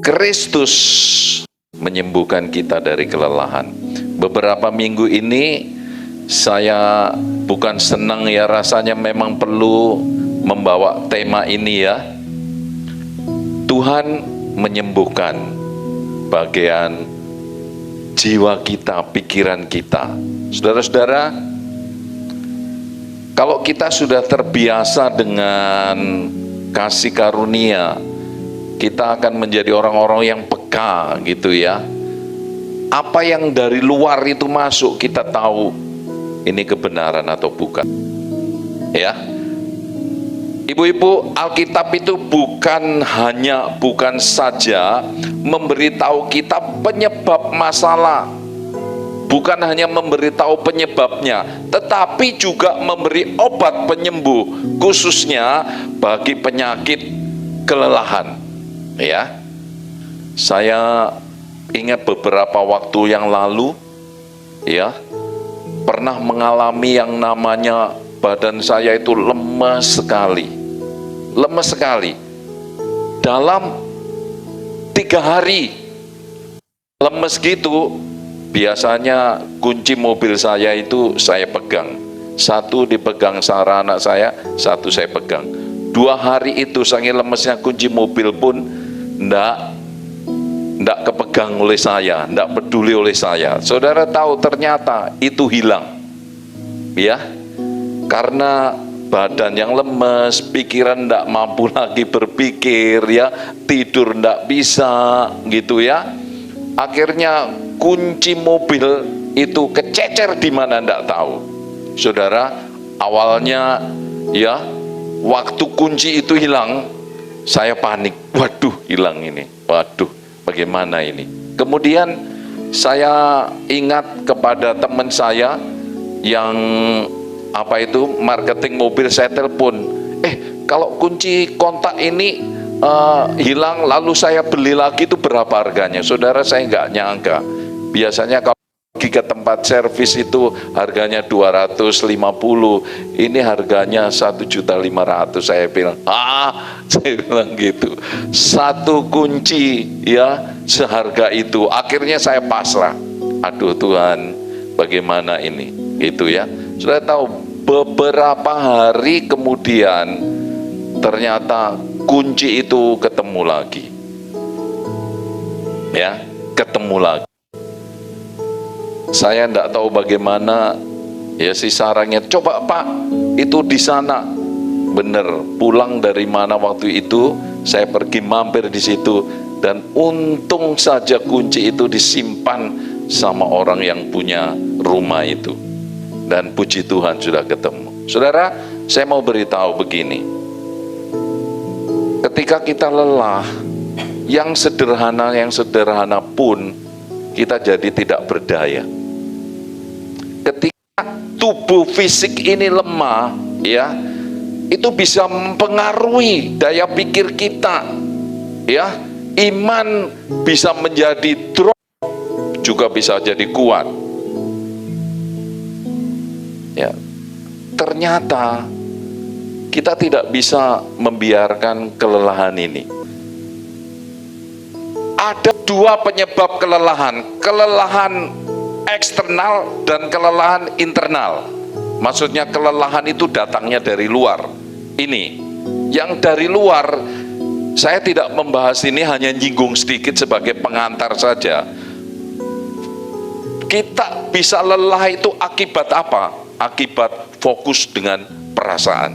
Kristus menyembuhkan kita dari kelelahan. Beberapa minggu ini saya bukan senang ya, rasanya memang perlu membawa tema ini ya. Tuhan menyembuhkan bagian jiwa kita, pikiran kita. Saudara-saudara, kalau kita sudah terbiasa dengan kasih karunia, kita akan menjadi orang-orang yang peka gitu ya. Apa yang dari luar itu masuk, kita tahu ini kebenaran atau bukan. Ya. Ibu-ibu, Alkitab itu bukan saja memberitahu kita penyebab masalah, bukan hanya memberitahu penyebabnya, tetapi juga memberi obat penyembuh, khususnya bagi penyakit kelelahan. Ya, saya ingat beberapa waktu yang lalu, ya, pernah mengalami yang namanya badan saya itu lemas sekali. Dalam 3 hari lemes gitu. Biasanya kunci mobil saya itu saya pegang, satu dipegang sama anak saya, satu saya pegang. 2 hari itu saking lemesnya kunci mobil pun ndak kepegang oleh saya, ndak peduli oleh saya. Saudara tahu ternyata itu hilang, ya, karena badan yang lemes, pikiran ndak mampu lagi berpikir, ya, tidur ndak bisa, gitu ya. Akhirnya kunci mobil itu kececer di mana ndak tahu. Saudara, awalnya ya, waktu kunci itu hilang, saya panik. Waduh, hilang ini. Waduh, bagaimana ini? Kemudian saya ingat kepada teman saya yang marketing mobil. Saya telepon, kalau kunci kontak ini hilang lalu saya beli lagi itu berapa harganya? Saudara, saya nggak nyangka. Biasanya kalau pergi ke tempat servis itu harganya 250, ini harganya 1.500.000. Saya bilang, saya bilang gitu, satu kunci ya seharga itu. Akhirnya saya pasrah. Aduh Tuhan, bagaimana ini? Gitu ya. Sudah tahu, beberapa hari kemudian ternyata kunci itu ketemu lagi, ya, ketemu lagi. Saya enggak tahu bagaimana, ya, si sarangnya, coba Pak, itu di sana. Bener, pulang dari mana waktu itu, saya pergi mampir di situ, dan untung saja kunci itu disimpan sama orang yang punya rumah itu. Dan puji Tuhan sudah ketemu. Saudara, saya mau beritahu begini. Ketika kita lelah, yang sederhana pun kita jadi tidak berdaya. Ketika tubuh fisik ini lemah, ya, itu bisa mempengaruhi daya pikir kita, ya. Iman bisa menjadi drop, juga bisa jadi kuat. Ya, ternyata kita tidak bisa membiarkan kelelahan ini. Ada 2 penyebab kelelahan, kelelahan eksternal dan kelelahan internal. Maksudnya kelelahan itu datangnya dari luar. Ini yang dari luar, saya tidak membahas ini, hanya nyinggung sedikit sebagai pengantar saja. Kita bisa lelah itu akibat apa? Akibat fokus dengan perasaan.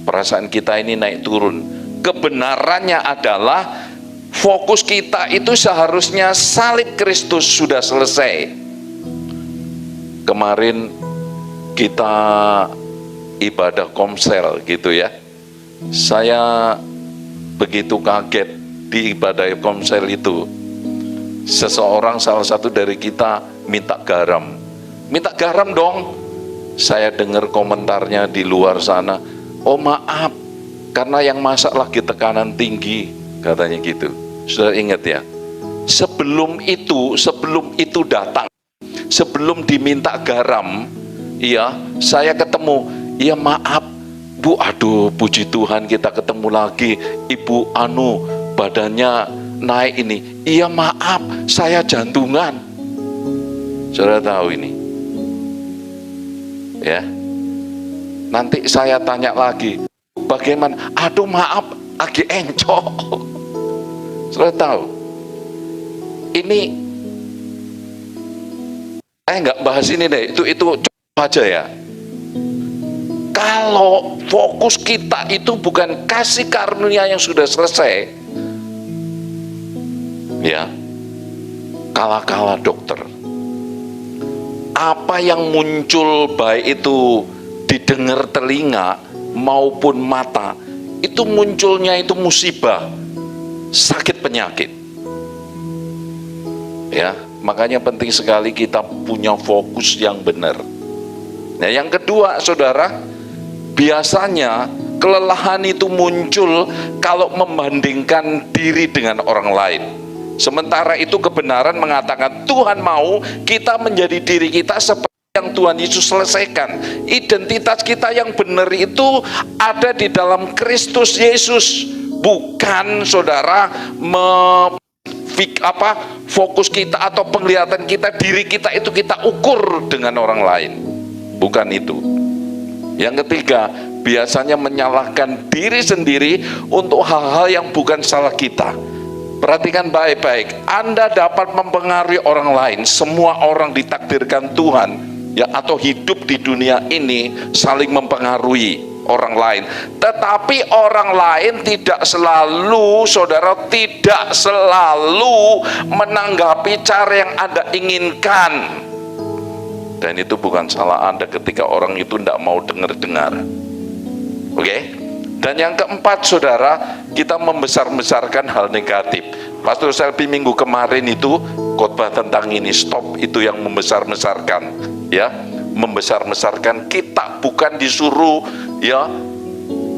Perasaan kita ini naik turun. Kebenarannya adalah fokus kita itu seharusnya salib Kristus sudah selesai. Kemarin kita ibadah komsel gitu ya. Saya begitu kaget di ibadah komsel itu. Seseorang, salah satu dari kita, minta garam. Minta garam dong. Saya dengar komentarnya di luar sana, oh maaf, karena yang masak lagi tekanan tinggi, katanya gitu. Sudah ingat ya? Sebelum itu datang, sebelum diminta garam, iya, saya ketemu, iya maaf Bu, aduh puji Tuhan kita ketemu lagi, Ibu badannya naik ini. Iya maaf, saya jantungan. Saudara tahu ini? Ya. Nanti saya tanya lagi, bagaimana? Aduh maaf, lagi encok. Saudara tahu? Ini saya nggak bahas ini deh, itu coba aja ya. Kalau fokus kita itu bukan kasih karunia yang sudah selesai, ya, kalah-kalah dokter. Apa yang muncul baik itu didengar telinga maupun mata, itu munculnya itu musibah, sakit penyakit. Ya, makanya penting sekali kita punya fokus yang benar. Nah, yang kedua, saudara, biasanya kelelahan itu muncul kalau membandingkan diri dengan orang lain. Sementara itu kebenaran mengatakan Tuhan mau kita menjadi diri kita seperti yang Tuhan Yesus selesaikan. Identitas kita yang benar itu ada di dalam Kristus Yesus. Bukan saudara fokus kita atau penglihatan kita, diri kita itu kita ukur dengan orang lain. Bukan itu. Yang ketiga, biasanya menyalahkan diri sendiri untuk hal-hal yang bukan salah kita. Perhatikan baik-baik, Anda dapat mempengaruhi orang lain. Semua orang ditakdirkan Tuhan, ya, atau hidup di dunia ini saling mempengaruhi orang lain. Tetapi orang lain tidak selalu, saudara, tidak selalu menanggapi cara yang Anda inginkan. Dan itu bukan salah Anda ketika orang itu tidak mau dengar-dengar. Oke? Dan yang keempat, saudara, kita membesar-besarkan hal negatif. Pastor Selby minggu kemarin itu khotbah tentang ini, stop itu yang membesar-besarkan, ya, membesar-besarkan. Kita bukan disuruh, ya,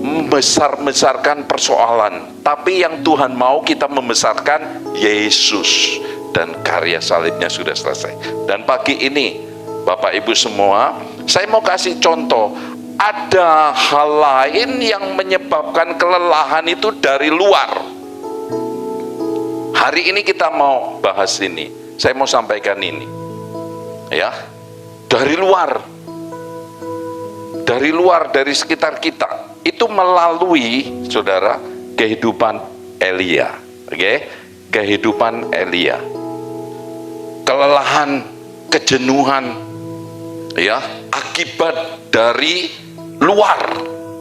membesar-besarkan persoalan, tapi yang Tuhan mau kita membesarkan Yesus dan karya salibnya sudah selesai. Dan pagi ini, Bapak Ibu semua, saya mau kasih contoh. Ada hal lain yang menyebabkan kelelahan itu dari luar. Hari ini kita mau bahas ini. Saya mau sampaikan ini, ya, dari luar, dari sekitar kita. Itu melalui, saudara, kehidupan Elia. Oke? Kehidupan Elia. Kelelahan, kejenuhan, ya, akibat dari luar.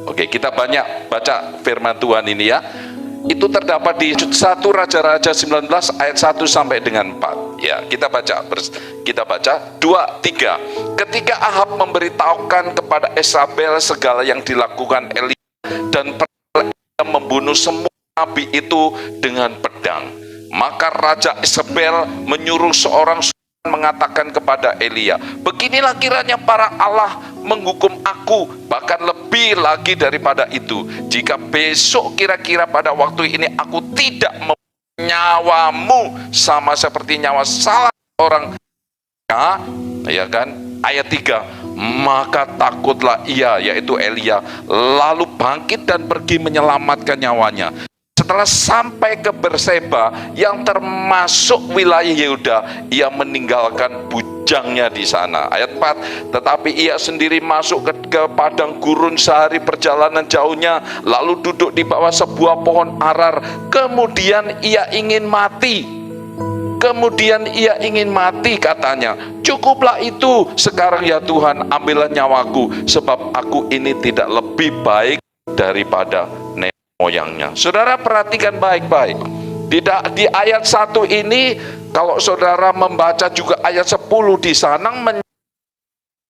Oke, kita banyak baca firman Tuhan ini, ya. Itu terdapat di 1 Raja-Raja 19 ayat 1 sampai dengan 4. Ya, kita baca 2, 3. Ketika Ahab memberitahukan kepada Isabel segala yang dilakukan Elia dan membunuh semua nabi itu dengan pedang, maka Raja Isabel menyuruh seorang mengatakan kepada Elia, beginilah kiranya para Allah menghukum aku, bahkan lebih lagi daripada itu, jika besok kira-kira pada waktu ini aku tidak nyawamu sama seperti nyawa salah orang. Ya kan, ayat 3, maka takutlah ia, yaitu Elia, lalu bangkit dan pergi menyelamatkan nyawanya. Setelah sampai ke Berseba yang termasuk wilayah Yehuda, ia meninggalkan bujangnya di sana. Ayat 4, tetapi ia sendiri masuk ke padang gurun sehari perjalanan jauhnya, lalu duduk di bawah sebuah pohon arar. Kemudian ia ingin mati, katanya, cukuplah itu sekarang ya Tuhan, ambillah nyawaku, sebab aku ini tidak lebih baik daripada moyangnya. Saudara perhatikan baik-baik. Di ayat 1 ini, kalau saudara membaca juga ayat 10 di sana,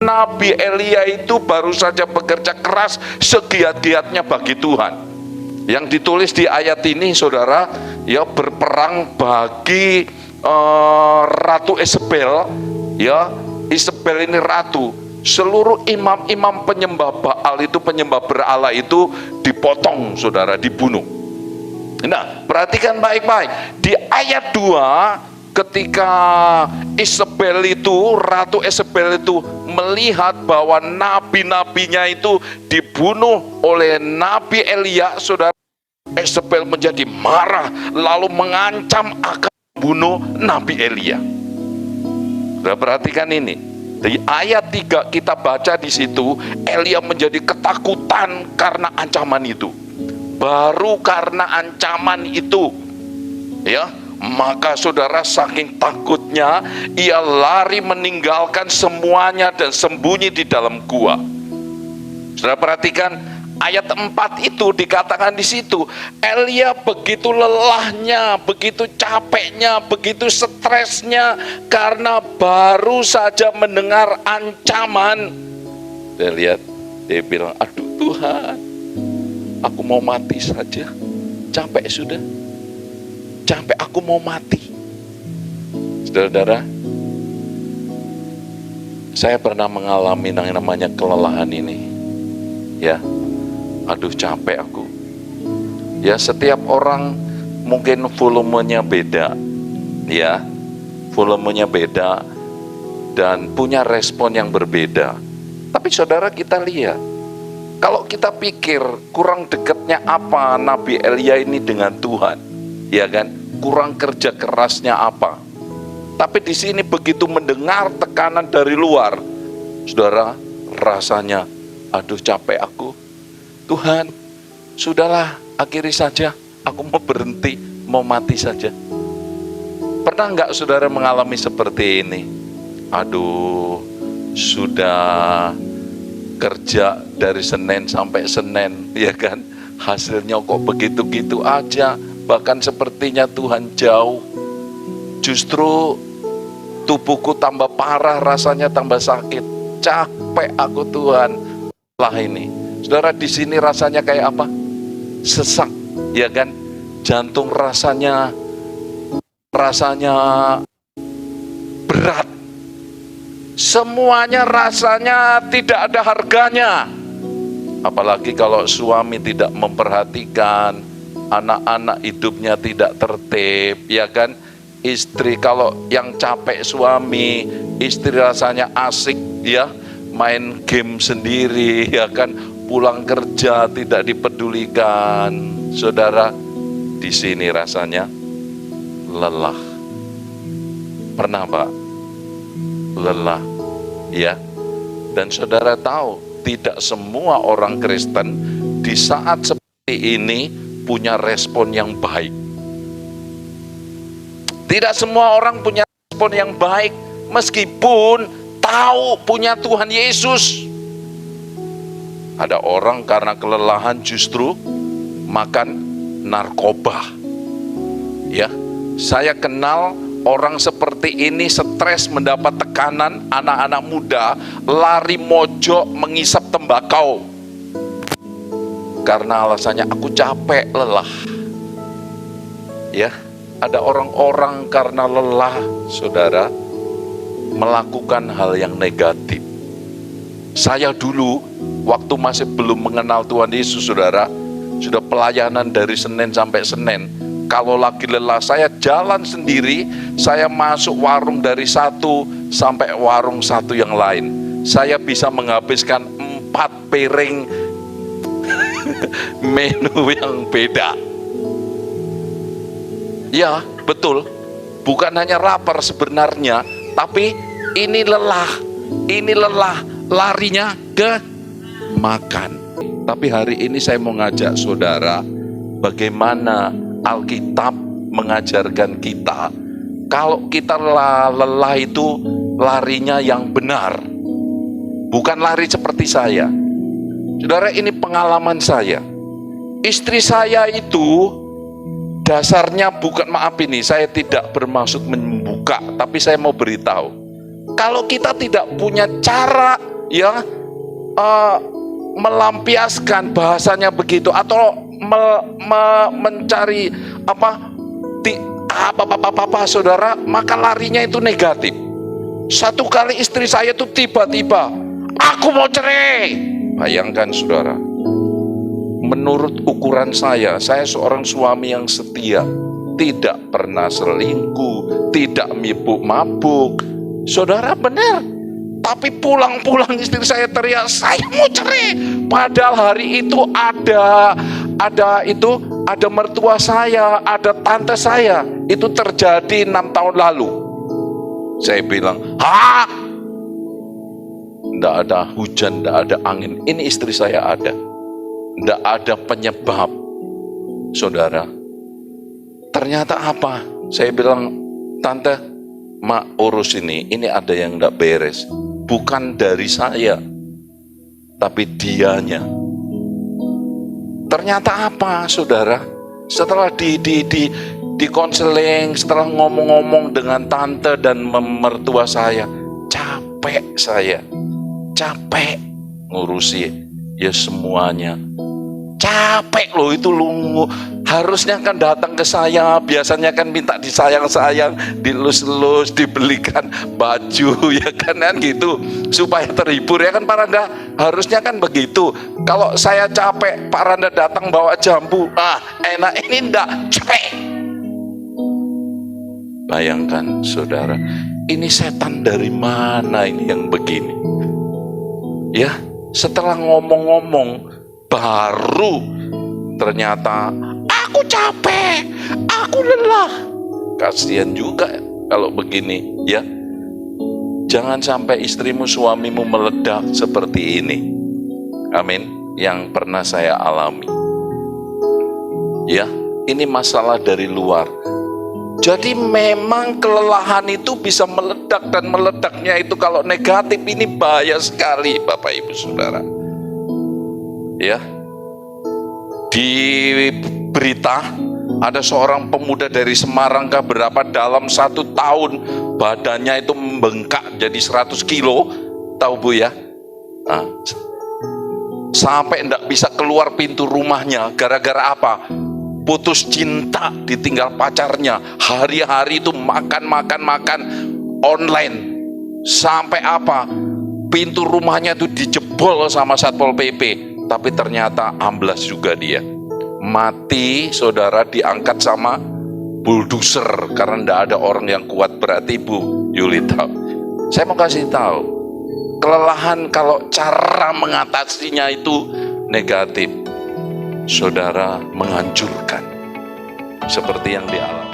Nabi Elia itu baru saja bekerja keras segiat-giatnya bagi Tuhan. Yang ditulis di ayat ini, saudara, ya, berperang bagi Ratu Isabel, ya. Isabel ini ratu. Seluruh imam-imam penyembah Baal itu, penyembah berhala itu dipotong, saudara, dibunuh. Nah, perhatikan baik-baik. Di ayat 2, ketika Ratu Isabel itu melihat bahwa nabi-nabinya itu dibunuh oleh Nabi Elia, saudara, Yezebel menjadi marah lalu mengancam akan membunuh Nabi Elia. Sudah perhatikan ini. Di ayat 3 kita baca di situ, Elia menjadi ketakutan karena ancaman itu. Baru karena ancaman itu, ya, maka saudara saking takutnya ia lari meninggalkan semuanya dan sembunyi di dalam gua. Saudara perhatikan ayat 4 itu dikatakan di situ, Elia begitu lelahnya, begitu capeknya, begitu stresnya karena baru saja mendengar ancaman. Dia lihat, dia bilang, aduh Tuhan, aku mau mati saja, capek sudah, capek, aku mau mati. Saudara-saudara, saya pernah mengalami yang namanya kelelahan ini, ya. Aduh capek aku. Ya, setiap orang mungkin volumenya beda, ya, volumenya beda dan punya respon yang berbeda. Tapi saudara, kita lihat, kalau kita pikir kurang dekatnya apa Nabi Elia ini dengan Tuhan, ya kan, kurang kerja kerasnya apa. Tapi di sini begitu mendengar tekanan dari luar, saudara, rasanya aduh capek aku. Tuhan, sudahlah, akhiri saja, aku mau berhenti, mau mati saja. Pernah nggak saudara mengalami seperti ini? Aduh, sudah kerja dari Senin sampai Senin, ya kan, hasilnya kok begitu-gitu aja, bahkan sepertinya Tuhan jauh. Justru tubuhku tambah parah, rasanya tambah sakit, capek aku Tuhan. Lah ini, saudara, di sini rasanya kayak apa? Sesak, ya kan? Jantung rasanya berat. Semuanya rasanya tidak ada harganya. Apalagi kalau suami tidak memperhatikan, anak-anak hidupnya tidak tertib, ya kan? Istri, kalau yang capek suami, istri rasanya asik, ya, main game sendiri, ya kan, pulang kerja tidak dipedulikan. Saudara, di sini rasanya lelah. Pernah Pak? Lelah, ya. Dan saudara tahu, tidak semua orang Kristen di saat seperti ini punya respon yang baik. Tidak semua orang punya respon yang baik, meskipun tahu punya Tuhan Yesus. Ada orang karena kelelahan justru makan narkoba. Ya, saya kenal orang seperti ini, stres, mendapat tekanan, anak-anak muda lari mojok mengisap tembakau. Karena alasannya aku capek, lelah. Ya, ada orang-orang karena lelah, saudara, melakukan hal yang negatif. Saya dulu, waktu masih belum mengenal Tuhan Yesus, saudara, sudah pelayanan dari Senin sampai Senin. Kalau lagi lelah, saya jalan sendiri, saya masuk warung dari satu sampai warung satu yang lain. Saya bisa menghabiskan 4 piring menu yang beda. Ya, betul. Bukan hanya lapar sebenarnya, tapi ini lelah, larinya ke makan. Tapi hari ini saya mau ngajak saudara, bagaimana Alkitab mengajarkan kita, kalau kita lelah itu larinya yang benar, bukan lari seperti saya. Saudara, ini pengalaman saya. Istri saya itu dasarnya bukan, maaf ini, saya tidak bermaksud membuka, tapi saya mau beritahu. Kalau kita tidak punya cara, ya, melampiaskan, bahasanya begitu, atau mencari apa, saudara, maka larinya itu negatif. Satu kali istri saya itu tiba-tiba, aku mau cerai. Bayangkan saudara, menurut ukuran saya seorang suami yang setia, tidak pernah selingkuh, tidak mabuk. Saudara, benar. Tapi pulang-pulang istri saya teriak, saya mau cerai. Padahal hari itu ada ada mertua saya, ada tante saya. Itu terjadi 6 tahun lalu. Saya bilang, hah? Tidak ada hujan, tidak ada angin. Ini istri saya ada. Tidak ada penyebab. Saudara, ternyata apa? Saya bilang, tante, mak urus ini ada yang tidak beres. Bukan dari saya, tapi dianya. Ternyata apa, saudara? Setelah di konseling, setelah ngomong-ngomong dengan tante dan mertua saya, capek saya, capek ngurusi ya semuanya. Capek loh itu lu. Harusnya kan datang ke saya, biasanya kan minta disayang-sayang, dilus-lus, dibelikan baju, ya kan gitu, supaya terhibur, ya kan Pak Randa? Harusnya kan begitu. Kalau saya capek, Pak Randa datang bawa jambu, enak. Ini enggak, capek. Bayangkan saudara, ini setan dari mana ini yang begini? Ya, setelah ngomong-ngomong, baru ternyata aku capek, aku lelah. Kasihan juga kalau begini, ya. Jangan sampai istrimu, suamimu meledak seperti ini. Amin. Yang pernah saya alami. Ya, ini masalah dari luar. Jadi memang kelelahan itu bisa meledak, dan meledaknya itu kalau negatif ini bahaya sekali, Bapak Ibu Saudara. Ya, di berita ada seorang pemuda dari Semarang berapa dalam 1 tahun badannya itu membengkak jadi 100 kilo, tahu Bu ya? Sampai enggak bisa keluar pintu rumahnya. Gara-gara apa? Putus cinta, ditinggal pacarnya. Hari-hari itu makan online. Sampai apa? Pintu rumahnya itu dijebol sama Satpol PP. Tapi ternyata amblas juga dia. Mati, saudara, diangkat sama bulldozer karena tidak ada orang yang kuat. Berarti Bu Yuli tahu. Saya mau kasih tahu, kelelahan kalau cara mengatasinya itu negatif, saudara, menghancurkan seperti yang dialami.